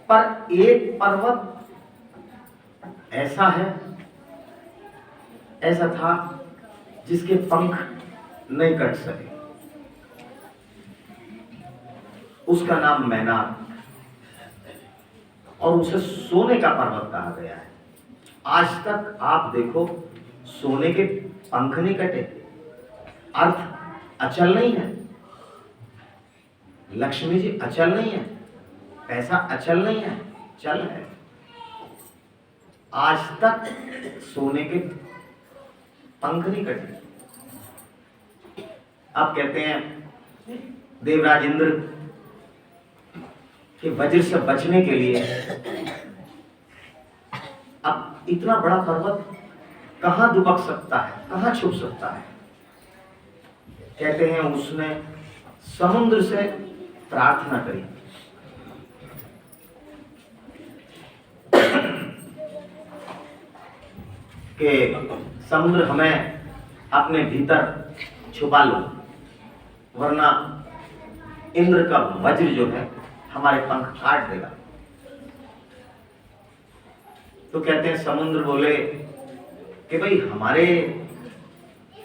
पर एक पर्वत ऐसा है, ऐसा था जिसके पंख नहीं कट सके, उसका नाम मैनाक, और उसे सोने का पर्वत कहा गया है। आज तक आप देखो, सोने के पंख नहीं कटे, अर्थ अचल नहीं है, लक्ष्मी जी अचल नहीं है, पैसा अचल नहीं है, चल है। आज तक सोने के पंख नहीं कटे। अब कहते हैं देवराज इंद्र के वज्र से बचने के लिए अब इतना बड़ा पर्वत कहां दुबक सकता है, कहां छुप सकता है। कहते हैं उसने समुद्र से प्रार्थना करी कि समुद्र हमें अपने भीतर छुपा लो, वरना इंद्र का वज्र जो है हमारे पंख काट देगा। तो कहते हैं समुद्र बोले कि भाई हमारे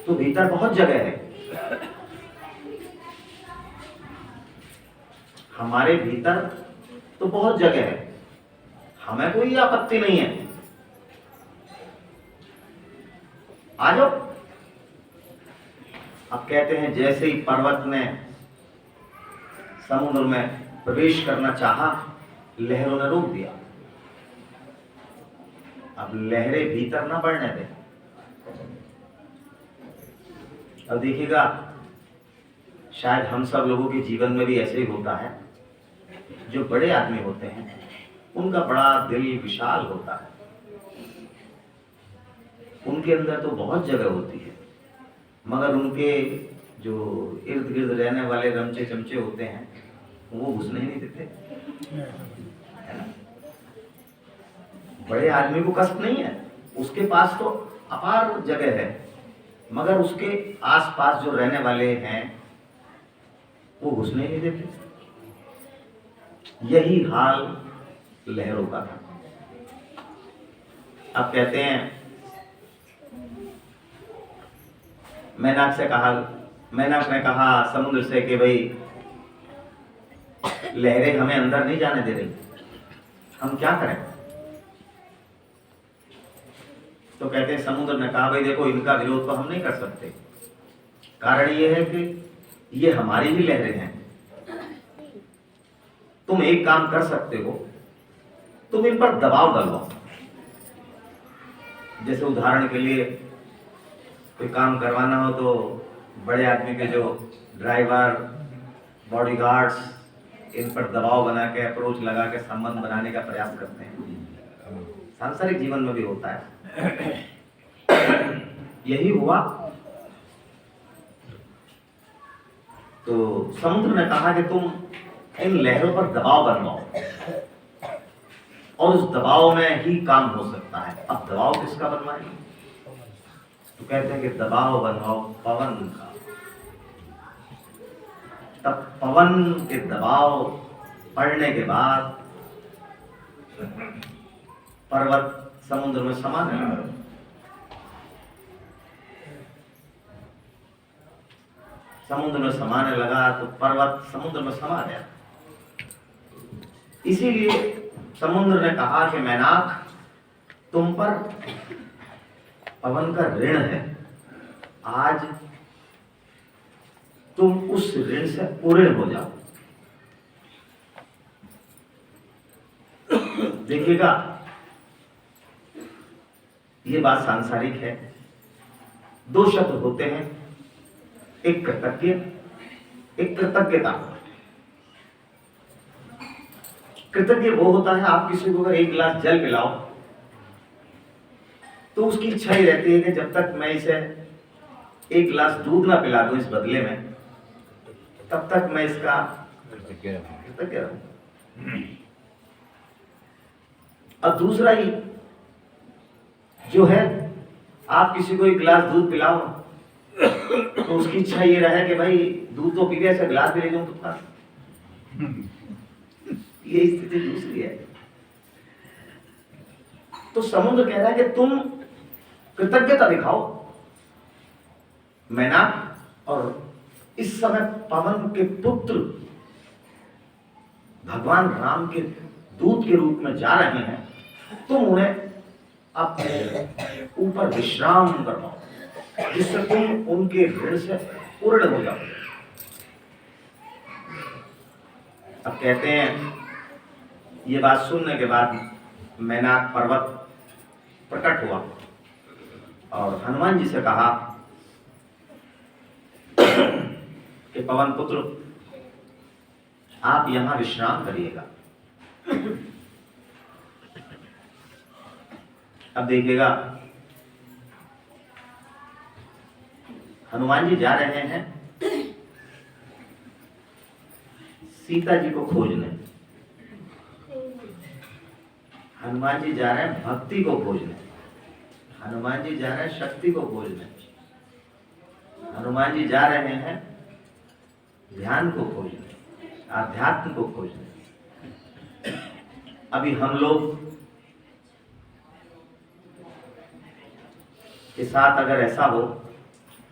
तो भीतर बहुत जगह है, हमारे भीतर तो बहुत जगह है, हमें कोई आपत्ति नहीं है, आ जाओ। अब कहते हैं जैसे ही पर्वत ने समुद्र में प्रवेश करना चाहा, लहरों ने रोक दिया। अब लहरें भीतर ना बढ़ने दे। अब देखिएगा, शायद हम सब लोगों के जीवन में भी ऐसे ही होता है। जो बड़े आदमी होते हैं उनका बड़ा दिल विशाल होता है, उनके अंदर तो बहुत जगह होती है, मगर उनके जो इर्द गिर्द रहने वाले रमचे चमचे होते हैं वो घुसने ही नहीं देते, है ना। बड़े आदमी को कष्ट नहीं है, उसके पास तो अपार जगह है, मगर उसके आसपास जो रहने वाले हैं वो घुसने नहीं देते। यही हाल लहरों का था। अब कहते हैं मैनाक ने कहा समुद्र से कि भाई लहरें हमें अंदर नहीं जाने दे रही, हम क्या करें। तो कहते हैं समुद्र ने कहा भाई देखो, इनका विरोध तो हम नहीं कर सकते, कारण ये है कि ये हमारी भी लहरें हैं। तुम एक काम कर सकते हो, तुम इन पर दबाव डलवाओ। जैसे उदाहरण के लिए कोई काम करवाना हो तो बड़े आदमी के जो ड्राइवर, बॉडीगार्ड्स, इन पर दबाव बना के, अप्रोच लगा के संबंध बनाने का प्रयास करते हैं। सांसारिक जीवन में भी होता है। यही हुआ। तो समुद्र ने कहा कि तुम इन लहरों पर दबाव बनवाओ, और उस दबाव में ही काम हो सकता है। अब दबाव किसका बनवाएंगे? तो कहते हैं कि दबाव बनवाओ पवन का। तब पवन के दबाव पड़ने के बाद पर्वत समुद्र में समाने लगा। समुद्र में समाने लगा तो पर्वत समुद्र में समा गया। इसीलिए समुद्र ने कहा कि मैनाक, तुम पर पवन का ऋण है, आज तुम उस ऋण से पूर्ण हो जाओ। देखिएगा, ये बात सांसारिक है। दो शब्द होते हैं, एक कृतज्ञ, एक कृतज्ञता। कृतज्ञ वो होता है, आप किसी को अगर एक गिलास जल पिलाओ तो उसकी इच्छा ही रहती है कि जब तक मैं इसे एक गिलास दूध ना पिला दूं इस बदले में, तब तक मैं इसका कृतज्ञ रहूं। अब दूसरा ही जो है, आप किसी को एक गिलास दूध पिलाओ तो उसकी इच्छा ये रहे कि भाई दूध तो पी गया, गिलास भी ले जाऊं तो ये स्थिति दूसरी है। तो समुद्र कह रहा है कि तुम कृतज्ञता दिखाओ। मैनाक और इस समय पवन के पुत्र भगवान राम के दूत के रूप में जा रहे हैं, तुम उन्हें अपने ऊपर विश्राम करवाओ, जिससे तुम उनके ऋण से पूर्ण हो जाओ। अब कहते हैं ये बात सुनने के बाद मैनाक पर्वत प्रकट हुआ और हनुमान जी से कहा कि पवन पुत्र, आप यहां विश्राम करिएगा। अब देखिएगा, हनुमान जी जा रहे हैं सीता जी को खोजने। हनुमान जी जा रहे हैं भक्ति को खोजने। हनुमान जी जा रहे हैं शक्ति को खोजने। हनुमान जी जा रहे हैं ध्यान को खोजने, आध्यात्म को खोजने। अभी हम लोग के साथ अगर ऐसा हो,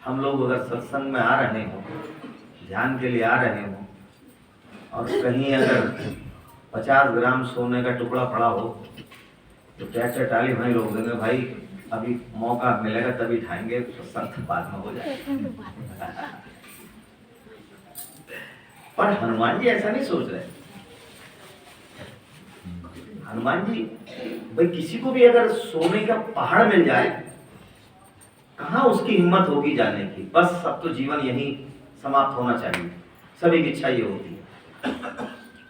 हम लोग अगर सत्संग में आ रहे हो, ध्यान के लिए आ रहे हो, और कहीं अगर 50 ग्राम सोने का टुकड़ा पड़ा हो तो क्या टाली भाई लोग देंगे, भाई अभी मौका मिलेगा तभी खाएंगे, सत्संग बाद में हो जाए। पर हनुमान जी ऐसा नहीं सोच रहे। हनुमान जी भाई किसी को भी अगर सोने का पहाड़ मिल जाए, कहां उसकी हिम्मत होगी जाने की। बस सब तो जीवन यही समाप्त होना चाहिए, सभी की इच्छा ये होती है।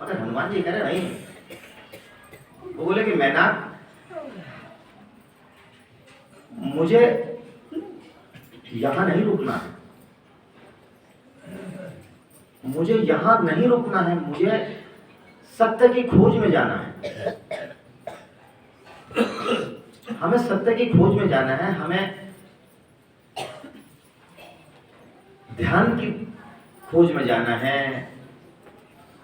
मगर हनुमान जी कह रहे नहीं, वो बोले कि मैनाक, मुझे यहां नहीं रुकना है, मुझे यहां नहीं रुकना है, मुझे सत्य की खोज में जाना है। हमें सत्य की खोज में जाना है, हमें ध्यान की खोज में जाना है,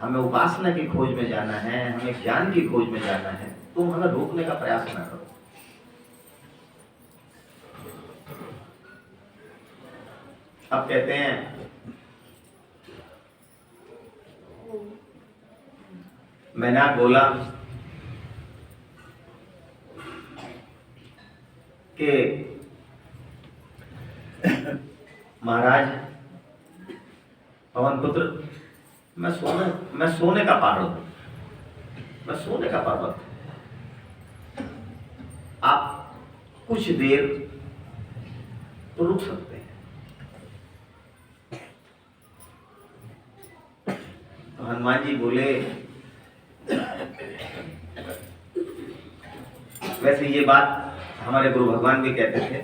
हमें उपासना की खोज में जाना है, हमें ज्ञान की खोज में जाना है। तुम हमें रोकने का प्रयास न करो। अब कहते हैं मैनाक बोला कि महाराज पवन पुत्र, मैं सोने का पार्वत हूं, मैं सोने का पर्वत हूं। आप कुछ देर तो रुक सकते हैं। तो हनुमान जी बोले, वैसे ये बात हमारे गुरु भगवान भी कहते थे,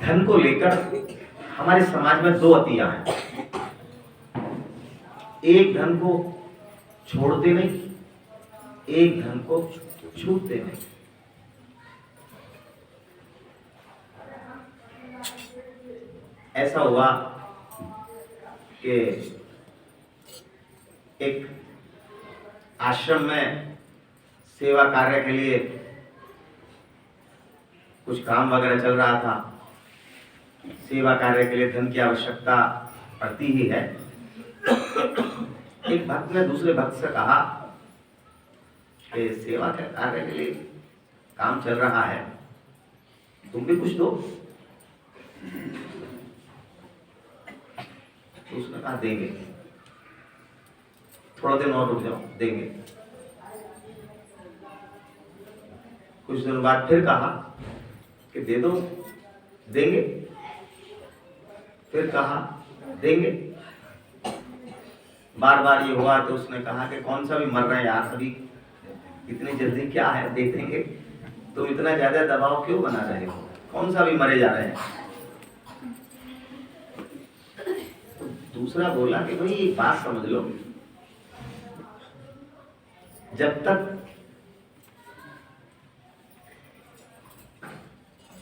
धन को लेकर हमारे समाज में दो अतियां हैं। एक धन को छोड़ते नहीं, एक धन को छूटते नहीं। ऐसा हुआ कि एक आश्रम में सेवा कार्य के लिए कुछ काम वगैरह चल रहा था। सेवा कार्य के लिए धन की आवश्यकता पड़ती ही है। एक भक्त ने दूसरे भक्त से कहा कि सेवा के कार्य के लिए काम चल रहा है, तुम भी कुछ दो। तो उसने कहा देंगे, थोड़ा दिन और रुक जाओ, देंगे। कुछ दिन बाद फिर कहा कि दे दो, देंगे। फिर कहा देंगे। बार बार ये हुआ तो उसने कहा कि कौन सा भी मर रहे हैं यार, अभी इतनी जल्दी क्या है, दे देंगे। तुम इतना ज्यादा दबाव क्यों बना रहे हो, कौन सा भी मरे जा रहे हैं। तो दूसरा बोला कि भाई एक बात समझ लो, जब तक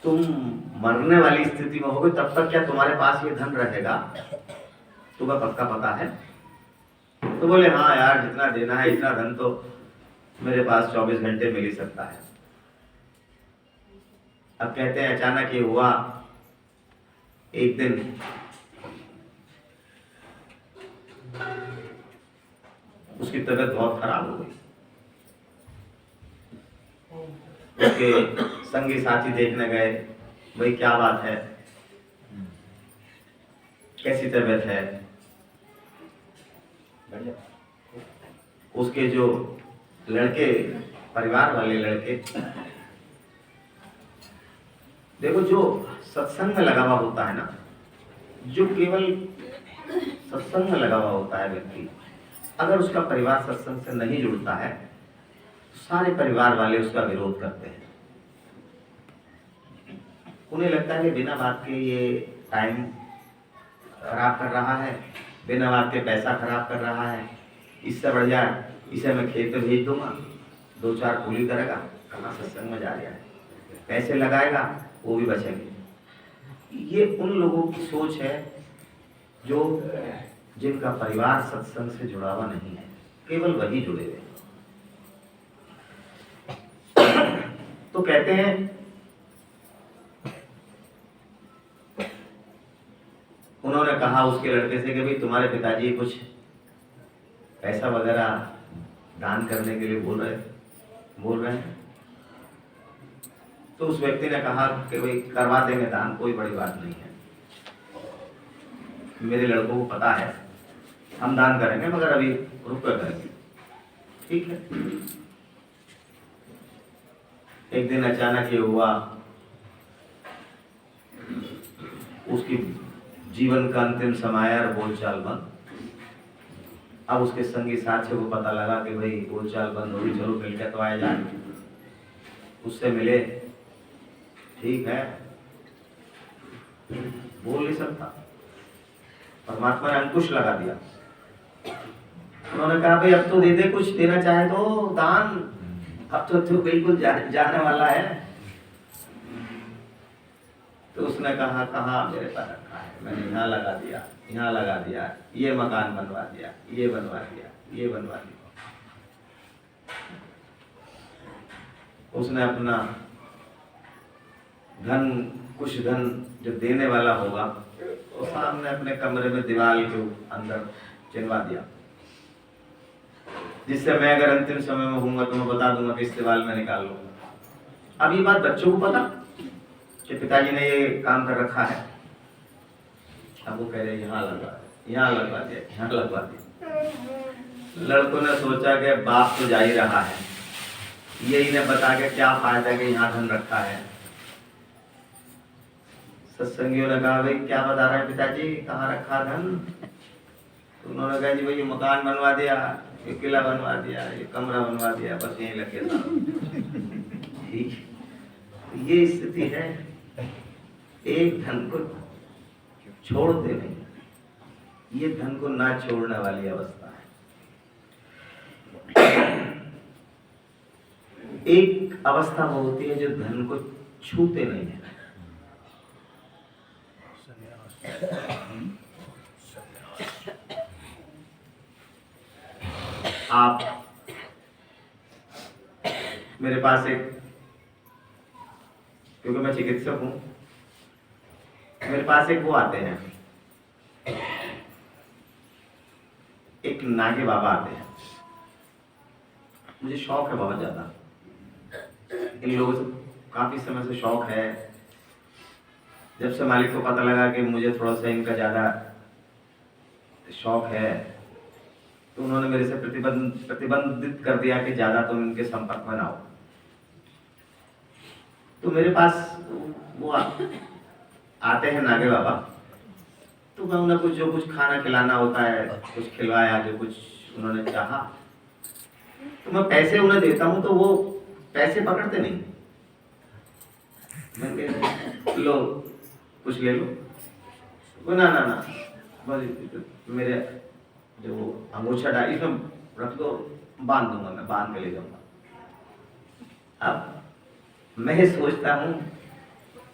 तुम मरने वाली स्थिति में होगे तब तक क्या तुम्हारे पास ये धन रहेगा, तुम्हें पक्का पता है। तो बोले हाँ यार, जितना देना है इतना धन तो मेरे पास 24 घंटे मिल ही सकता है। अब कहते हैं अचानक ये हुआ, एक दिन उसकी तबीयत बहुत खराब हो गई। उसके संगी साथी देखने गए, भाई क्या बात है, कैसी तबीयत है। उसके जो लड़के, परिवार वाले लड़के, देखो जो सत्संग में लगा हुआ होता है ना, जो केवल सत्संग में लगा हुआ होता है व्यक्ति, अगर उसका परिवार सत्संग से नहीं जुड़ता है तो सारे परिवार वाले उसका विरोध करते हैं। उन्हें लगता है कि बिना बात के ये टाइम खराब कर रहा है, बिना बात के पैसा खराब कर रहा है, इससे बढ़िया इसे मैं खेत पे भेज दूंगा, 2-4 कूली करेगा, कहाँ सत्संग में जा रहा है, पैसे लगाएगा वो भी बचेंगे। ये उन लोगों की सोच है जो जिनका परिवार सत्संग से जुड़ा हुआ नहीं है, केवल वही जुड़े हुए। तो कहते हैं उन्होंने कहा उसके लड़के से कि भाई तुम्हारे पिताजी कुछ पैसा वगैरह दान करने के लिए बोल रहे हैं। तो उस व्यक्ति ने कहा कि भाई करवा देंगे दान, कोई बड़ी बात नहीं है, मेरे लड़कों को पता है, हम दान करेंगे, मगर अभी रुक कर करेंगे। ठीक है। एक दिन अचानक ये हुआ, उसकी जीवन का अंतिम समय और बोलचाल बंद। अब उसके संगी साथी को पता लगा कि भाई बोलचाल बंद होगी, चलो मिलकर तो आए जाए। उससे मिले, ठीक है, बोल नहीं सकता, परमात्मा ने अंकुश लगा दिया। उन्होंने कहा भाई अब तो दे दे, कुछ देना चाहे तो दान, अब तो बिल्कुल जाने वाला है। तो उसने कहा कहाँ मेरे पास रखा है, मैंने यहाँ लगा दिया, यहाँ लगा दिया, ये मकान बनवा दिया, ये बनवा दिया, ये बनवा दिया। उसने अपना धन, कुछ धन जो देने वाला होगा वो सामने अपने कमरे में दीवार के अंदर चिनवा दिया, जिससे मैं अगर अंतिम समय में हूँगा तो मैं बता दूंगा कि इस दीवार में निकाल लूंगा। अब ये बात बच्चों को पता कि पिताजी ने ये काम कर रखा है। अब वो कह रहे यहाँ लगवा, यहाँ लगवा दिया, यहाँ लगवा दिया। लड़कों ने सोचा कि बाप तो जा ही रहा है, यही ने बता के क्या फायदा कि यहाँ धन रखा है। सत्संगियों ने कहा भाई क्या बता रहे हैं पिताजी, कहाँ रखा धन? तो उन्होंने कहा जी भाई ये मकान बनवा दिया, ये किला बनवा दिया, ये कमरा बनवा दिया, बस यहीं लगे साहब। ठीक, ये स्थिति है। एक धन को छोड़ते नहीं, ये धन को ना छोड़ने वाली अवस्था है। एक अवस्था वो होती है जो धन को छूते नहीं है। आप मेरे पास एक, क्योंकि मैं चिकित्सक हूं, मेरे पास एक वो आते हैं, एक नागे बाबा आते हैं। मुझे शौक है बहुत ज्यादा, इन लोगों से काफी समय से शौक है। जब से मालिक को पता लगा कि मुझे थोड़ा सा इनका ज्यादा शौक है, तो उन्होंने मेरे से प्रतिबंधित कर दिया कि ज्यादा तुम इनके संपर्क में ना हो। तो मेरे पास वो आते हैं नागे बाबा, तो मैं उन्हें कुछ जो कुछ खाना खिलाना होता है कुछ खिलवाया, जो कुछ उन्होंने चाहा, तो मैं पैसे उन्हें देता हूँ तो वो पैसे पकड़ते नहीं। मैं लो कुछ ले लो, वो ना ना ना, बस मेरे जो अंगूठा डाली इसमें रख दो, बांध दूंगा, मैं बांध के ले जाऊंगा। अब मैं सोचता हूँ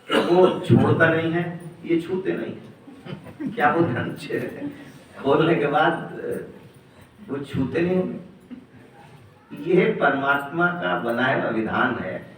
वो छोड़ता नहीं है, ये छूते नहीं, क्या वो धन खोलने के बाद वो छूते नहीं होंगे? यह परमात्मा का बनाया हुआ विधान है